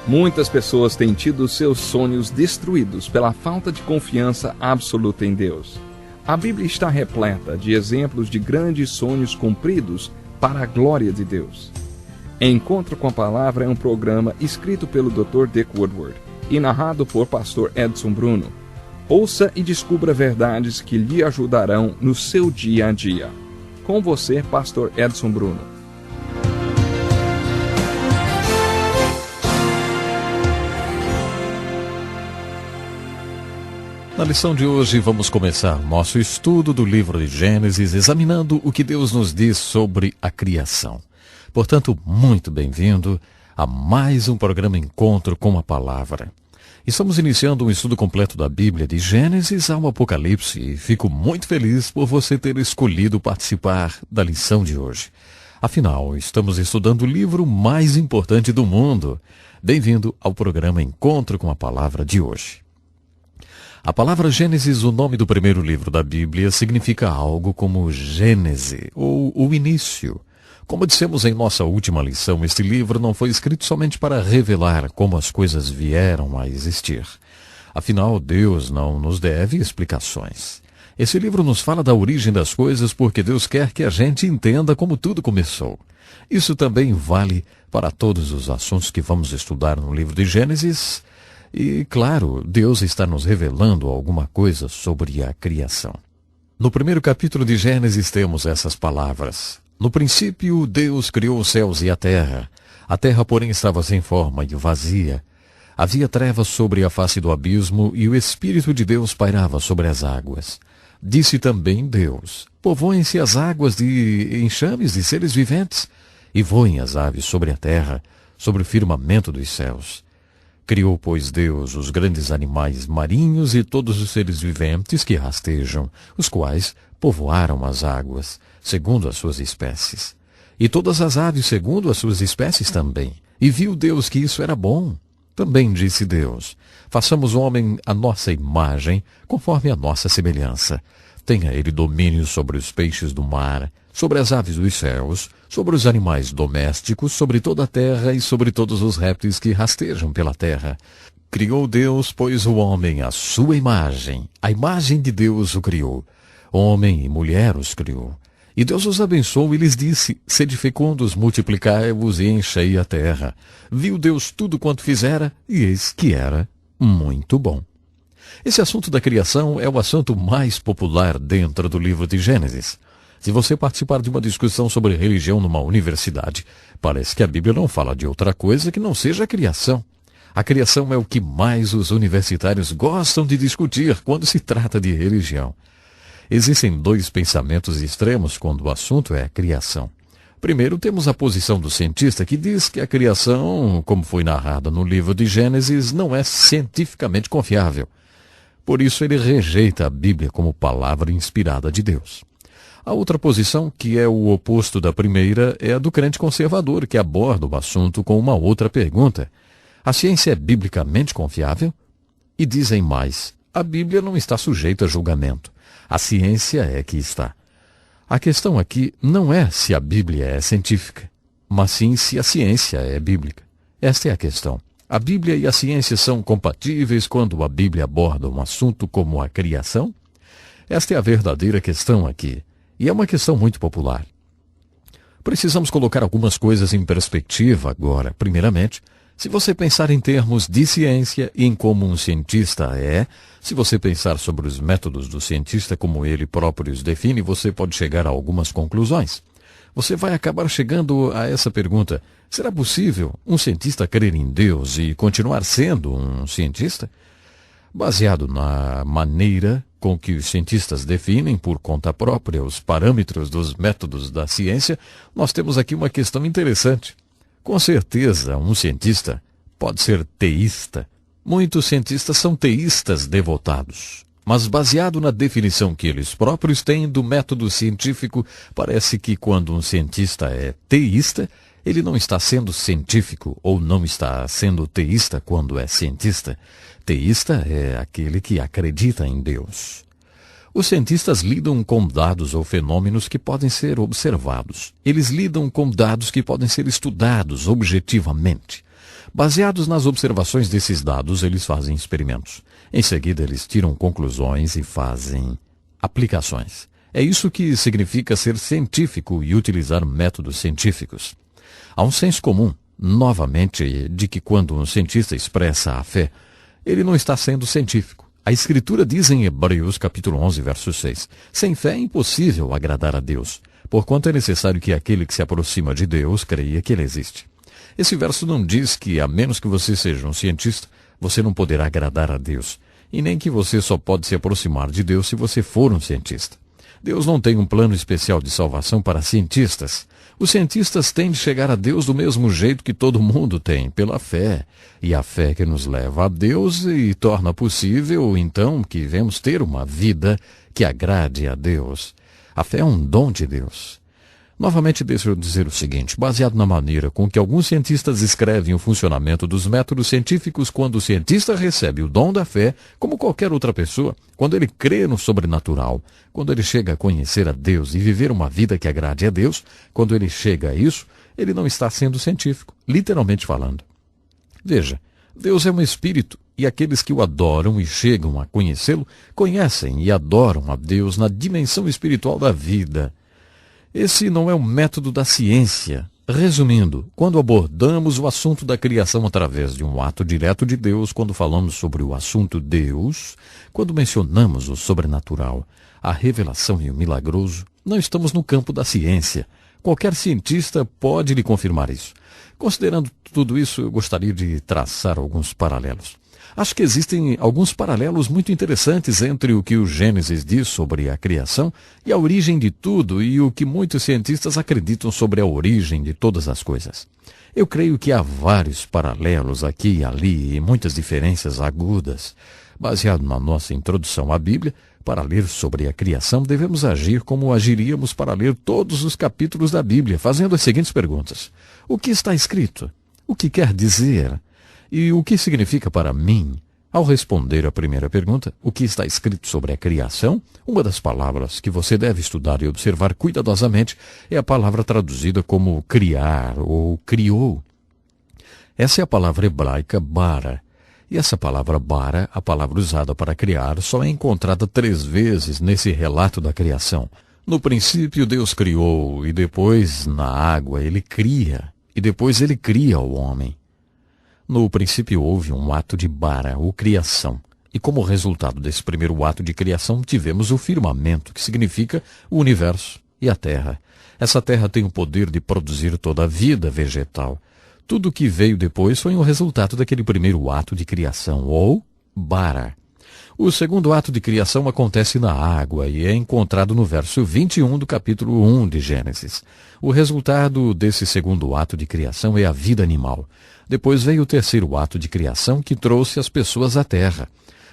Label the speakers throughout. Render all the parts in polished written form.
Speaker 1: Muitas pessoas têm tido seus sonhos destruídos pela falta de confiança absoluta em Deus. A Bíblia está repleta de exemplos de grandes sonhos cumpridos para a glória de Deus. Encontro com a Palavra é um programa escrito pelo Dr. Dick Woodward e narrado por Pastor Edson Bruno. Ouça e descubra verdades que lhe ajudarão no seu dia a dia. Com você, Pastor Edson Bruno.
Speaker 2: Na lição de hoje, vamos começar nosso estudo do livro de Gênesis, examinando o que Deus nos diz sobre a criação. Portanto, muito bem-vindo a mais um programa Encontro com a Palavra. Estamos iniciando um estudo completo da Bíblia, de Gênesis ao Apocalipse, e fico muito feliz por você ter escolhido participar da lição de hoje. Afinal, estamos estudando o livro mais importante do mundo. Bem-vindo ao programa Encontro com a Palavra de hoje. A palavra Gênesis, o nome do primeiro livro da Bíblia, significa algo como Gênese, ou o início. Como dissemos em nossa última lição, este livro não foi escrito somente para revelar como as coisas vieram a existir. Afinal, Deus não nos deve explicações. Esse livro nos fala da origem das coisas porque Deus quer que a gente entenda como tudo começou. Isso também vale para todos os assuntos que vamos estudar no livro de Gênesis. E, claro, Deus está nos revelando alguma coisa sobre a criação. No primeiro capítulo de Gênesis temos essas palavras. No princípio, Deus criou os céus e a terra. A terra, porém, estava sem forma e vazia. Havia trevas sobre a face do abismo e o Espírito de Deus pairava sobre as águas. Disse também Deus: povoem-se as águas de enxames de seres viventes, e voem as aves sobre a terra, sobre o firmamento dos céus. Criou, pois, Deus os grandes animais marinhos e todos os seres viventes que rastejam, os quais povoaram as águas, segundo as suas espécies. E todas as aves segundo as suas espécies também. E viu Deus que isso era bom. Também disse Deus: façamos o homem à nossa imagem, conforme a nossa semelhança. Tenha ele domínio sobre os peixes do mar, sobre as aves dos céus, sobre os animais domésticos, sobre toda a terra e sobre todos os répteis que rastejam pela terra. Criou Deus, pois, o homem à sua imagem. A imagem de Deus o criou. Homem e mulher os criou. E Deus os abençoou e lhes disse: sede fecundos, multiplicai-vos e enchei a terra. Viu Deus tudo quanto fizera, e eis que era muito bom. Esse assunto da criação é o assunto mais popular dentro do livro de Gênesis. Se você participar de uma discussão sobre religião numa universidade, parece que a Bíblia não fala de outra coisa que não seja a criação. A criação é o que mais os universitários gostam de discutir quando se trata de religião. Existem dois pensamentos extremos quando o assunto é a criação. Primeiro, temos a posição do cientista que diz que a criação, como foi narrada no livro de Gênesis, não é cientificamente confiável. Por isso, ele rejeita a Bíblia como palavra inspirada de Deus. A outra posição, que é o oposto da primeira, é a do crente conservador, que aborda o assunto com uma outra pergunta. A ciência é biblicamente confiável? E dizem mais: a Bíblia não está sujeita a julgamento. A ciência é que está. A questão aqui não é se a Bíblia é científica, mas sim se a ciência é bíblica. Esta é a questão. A Bíblia e a ciência são compatíveis quando a Bíblia aborda um assunto como a criação? Esta é a verdadeira questão aqui. E é uma questão muito popular. Precisamos colocar algumas coisas em perspectiva agora. Primeiramente, se você pensar em termos de ciência e em como um cientista é, se você pensar sobre os métodos do cientista como ele próprio os define, você pode chegar a algumas conclusões. Você vai acabar chegando a essa pergunta: será possível um cientista crer em Deus e continuar sendo um cientista? Baseado na maneira com que os cientistas definem por conta própria os parâmetros dos métodos da ciência, nós temos aqui uma questão interessante. Com certeza, um cientista pode ser teísta. Muitos cientistas são teístas devotados. Mas baseado na definição que eles próprios têm do método científico, parece que quando um cientista é teísta, ele não está sendo científico ou não está sendo teísta quando é cientista. Teísta é aquele que acredita em Deus. Os cientistas lidam com dados ou fenômenos que podem ser observados. Eles lidam com dados que podem ser estudados objetivamente. Baseados nas observações desses dados, eles fazem experimentos. Em seguida, eles tiram conclusões e fazem aplicações. É isso que significa ser científico e utilizar métodos científicos. Há um senso comum, novamente, de que quando um cientista expressa a fé, ele não está sendo científico. A Escritura diz em Hebreus capítulo 11, verso 6, sem fé é impossível agradar a Deus, porquanto é necessário que aquele que se aproxima de Deus creia que Ele existe. Esse verso não diz que, a menos que você seja um cientista, você não poderá agradar a Deus, e nem que você só pode se aproximar de Deus se você for um cientista. Deus não tem um plano especial de salvação para cientistas. Os cientistas têm de chegar a Deus do mesmo jeito que todo mundo tem, pela fé. E a fé que nos leva a Deus e torna possível, então, que venhamos ter uma vida que agrade a Deus. A fé é um dom de Deus. Novamente, deixa eu dizer o seguinte, baseado na maneira com que alguns cientistas escrevem o funcionamento dos métodos científicos, quando o cientista recebe o dom da fé, como qualquer outra pessoa, quando ele crê no sobrenatural, quando ele chega a conhecer a Deus e viver uma vida que agrade a Deus, quando ele chega a isso, ele não está sendo científico, literalmente falando. Veja, Deus é um espírito, e aqueles que o adoram e chegam a conhecê-lo, conhecem e adoram a Deus na dimensão espiritual da vida. Esse não é o método da ciência. Resumindo, quando abordamos o assunto da criação através de um ato direto de Deus, quando falamos sobre o assunto Deus, quando mencionamos o sobrenatural, a revelação e o milagroso, não estamos no campo da ciência. Qualquer cientista pode lhe confirmar isso. Considerando tudo isso, eu gostaria de traçar alguns paralelos. Acho que existem alguns paralelos muito interessantes entre o que o Gênesis diz sobre a criação e a origem de tudo e o que muitos cientistas acreditam sobre a origem de todas as coisas. Eu creio que há vários paralelos aqui e ali e muitas diferenças agudas. Baseado na nossa introdução à Bíblia, para ler sobre a criação, devemos agir como agiríamos para ler todos os capítulos da Bíblia, fazendo as seguintes perguntas. O que está escrito? O que quer dizer? E o que significa para mim? Ao responder a primeira pergunta, o que está escrito sobre a criação, uma das palavras que você deve estudar e observar cuidadosamente é a palavra traduzida como criar ou criou. Essa é a palavra hebraica bara. E essa palavra bara, a palavra usada para criar, só é encontrada 3 vezes nesse relato da criação. No princípio Deus criou, e depois na água ele cria, e depois ele cria o homem. No princípio houve um ato de bara, ou criação. E como resultado desse primeiro ato de criação, tivemos o firmamento, que significa o universo e a terra. Essa terra tem o poder de produzir toda a vida vegetal. Tudo o que veio depois foi um resultado daquele primeiro ato de criação, ou bara. O segundo ato de criação acontece na água e é encontrado no verso 21 do capítulo 1 de Gênesis. O resultado desse segundo ato de criação é a vida animal. Depois veio o terceiro ato de criação que trouxe as pessoas à terra.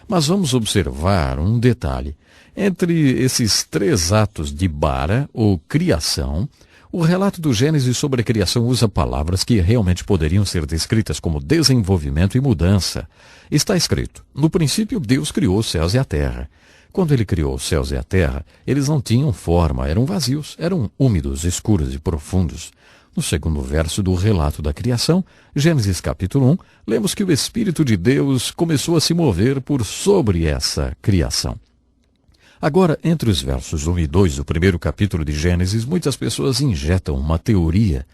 Speaker 2: Mas vamos observar um detalhe. Entre esses 3 atos de bara, ou criação, o relato do Gênesis sobre a criação usa palavras que realmente poderiam ser descritas como desenvolvimento e mudança. Está escrito, no princípio Deus criou os céus e a terra. Quando ele criou os céus e a terra, eles não tinham forma, eram vazios, eram úmidos, escuros e profundos. No segundo verso do relato da criação, Gênesis capítulo 1, lemos que o Espírito de Deus começou a se mover por sobre essa criação. Agora, entre os versos 1 e 2 do primeiro capítulo de Gênesis, muitas pessoas injetam uma teoria.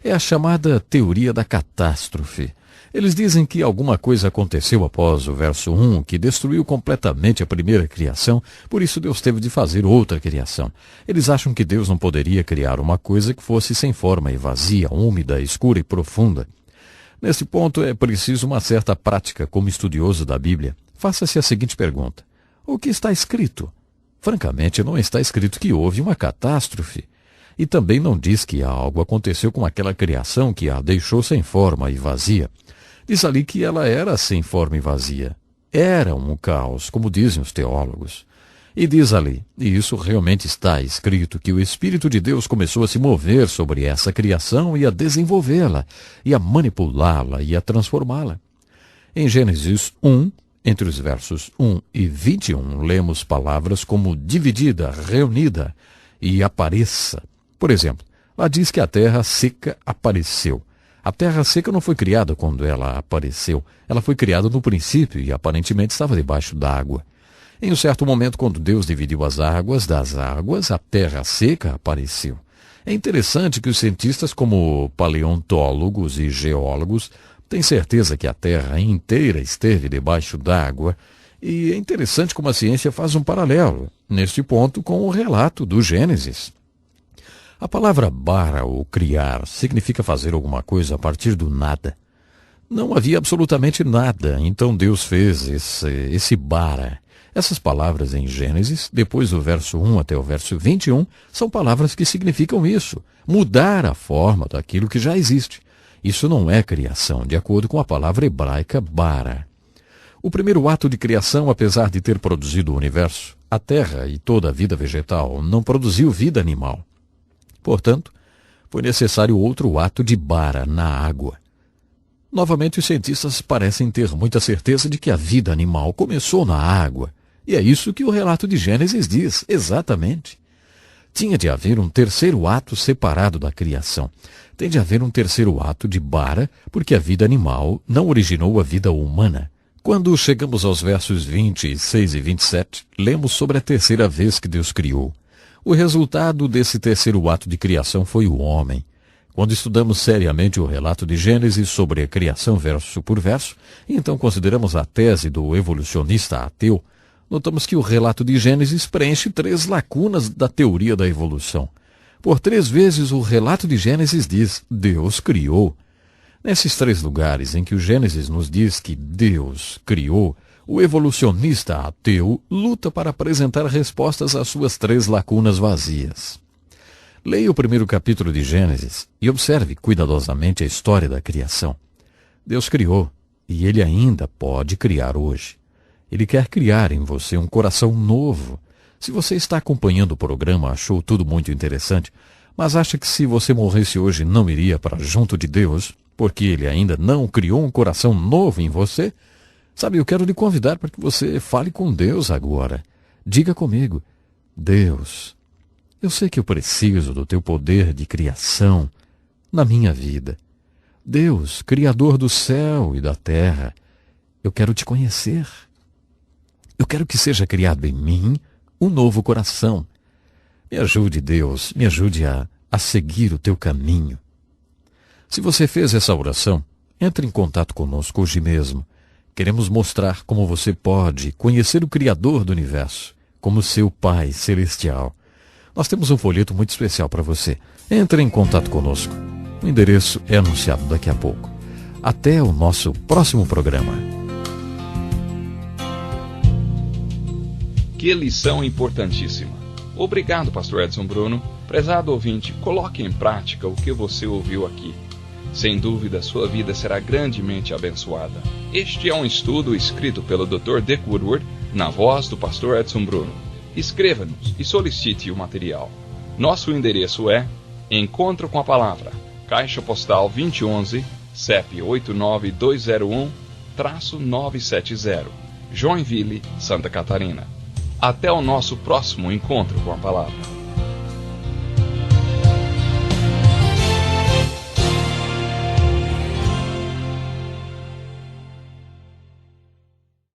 Speaker 2: É a chamada teoria da catástrofe. Eles dizem que alguma coisa aconteceu após o verso 1, que destruiu completamente a primeira criação, por isso Deus teve de fazer outra criação. Eles acham que Deus não poderia criar uma coisa que fosse sem forma e vazia, úmida, escura e profunda. Nesse ponto é preciso uma certa prática como estudioso da Bíblia. Faça-se a seguinte pergunta. O que está escrito? Francamente, não está escrito que houve uma catástrofe. E também não diz que algo aconteceu com aquela criação que a deixou sem forma e vazia. Diz ali que ela era sem forma e vazia. Era um caos, como dizem os teólogos. E diz ali, e isso realmente está escrito, que o Espírito de Deus começou a se mover sobre essa criação e a desenvolvê-la, e a manipulá-la e a transformá-la. Em Gênesis 1, Entre os versos 1 e 21, lemos palavras como dividida, reunida e apareça. Por exemplo, lá diz que a terra seca apareceu. A terra seca não foi criada quando ela apareceu. Ela foi criada no princípio e aparentemente estava debaixo d'água. Em um certo momento, quando Deus dividiu as águas das águas, a terra seca apareceu. É interessante que os cientistas, como paleontólogos e geólogos, têm certeza que a terra inteira esteve debaixo d'água, e é interessante como a ciência faz um paralelo, neste ponto, com o relato do Gênesis. A palavra bara, ou criar, significa fazer alguma coisa a partir do nada. Não havia absolutamente nada, então Deus fez esse bara. Essas palavras em Gênesis, depois do verso 1 até o verso 21, são palavras que significam isso, mudar a forma daquilo que já existe. Isso não é criação, de acordo com a palavra hebraica bara. O primeiro ato de criação, apesar de ter produzido o universo, a terra e toda a vida vegetal, não produziu vida animal. Portanto, foi necessário outro ato de bara na água. Novamente, os cientistas parecem ter muita certeza de que a vida animal começou na água. E é isso que o relato de Gênesis diz, exatamente. Tinha de haver um terceiro ato separado da criação. Tem de haver um terceiro ato de bara, porque a vida animal não originou a vida humana. Quando chegamos aos versos 26 e 27, lemos sobre a terceira vez que Deus criou. O resultado desse terceiro ato de criação foi o homem. Quando estudamos seriamente o relato de Gênesis sobre a criação verso por verso, e então consideramos a tese do evolucionista ateu, notamos que o relato de Gênesis preenche 3 lacunas da teoria da evolução. Por 3 vezes o relato de Gênesis diz, Deus criou. Nesses 3 lugares em que o Gênesis nos diz que Deus criou, o evolucionista ateu luta para apresentar respostas às suas 3 lacunas vazias. Leia o primeiro capítulo de Gênesis e observe cuidadosamente a história da criação. Deus criou, e Ele ainda pode criar hoje. Ele quer criar em você um coração novo. Se você está acompanhando o programa, achou tudo muito interessante, mas acha que se você morresse hoje não iria para junto de Deus, porque Ele ainda não criou um coração novo em você, sabe, eu quero lhe convidar para que você fale com Deus agora. Diga comigo, Deus, eu sei que eu preciso do teu poder de criação na minha vida. Deus, Criador do céu e da terra, eu quero te conhecer. Eu quero que seja criado em mim um novo coração. Me ajude, Deus, me ajude a seguir o teu caminho. Se você fez essa oração, entre em contato conosco hoje mesmo. Queremos mostrar como você pode conhecer o Criador do Universo, como seu Pai Celestial. Nós temos um folheto muito especial para você. Entre em contato conosco. O endereço é anunciado daqui a pouco. Até o nosso próximo programa.
Speaker 1: Que lição importantíssima. Obrigado, Pastor Edson Bruno. Prezado ouvinte, coloque em prática o que você ouviu aqui. Sem dúvida, sua vida será grandemente abençoada. Este é um estudo escrito pelo Dr. Dick Woodward, na voz do Pastor Edson Bruno. Escreva-nos e solicite o material. Nosso endereço é Encontro com a Palavra, Caixa Postal 2011, CEP 89201-970, Joinville, Santa Catarina. Até o nosso próximo encontro com a Palavra.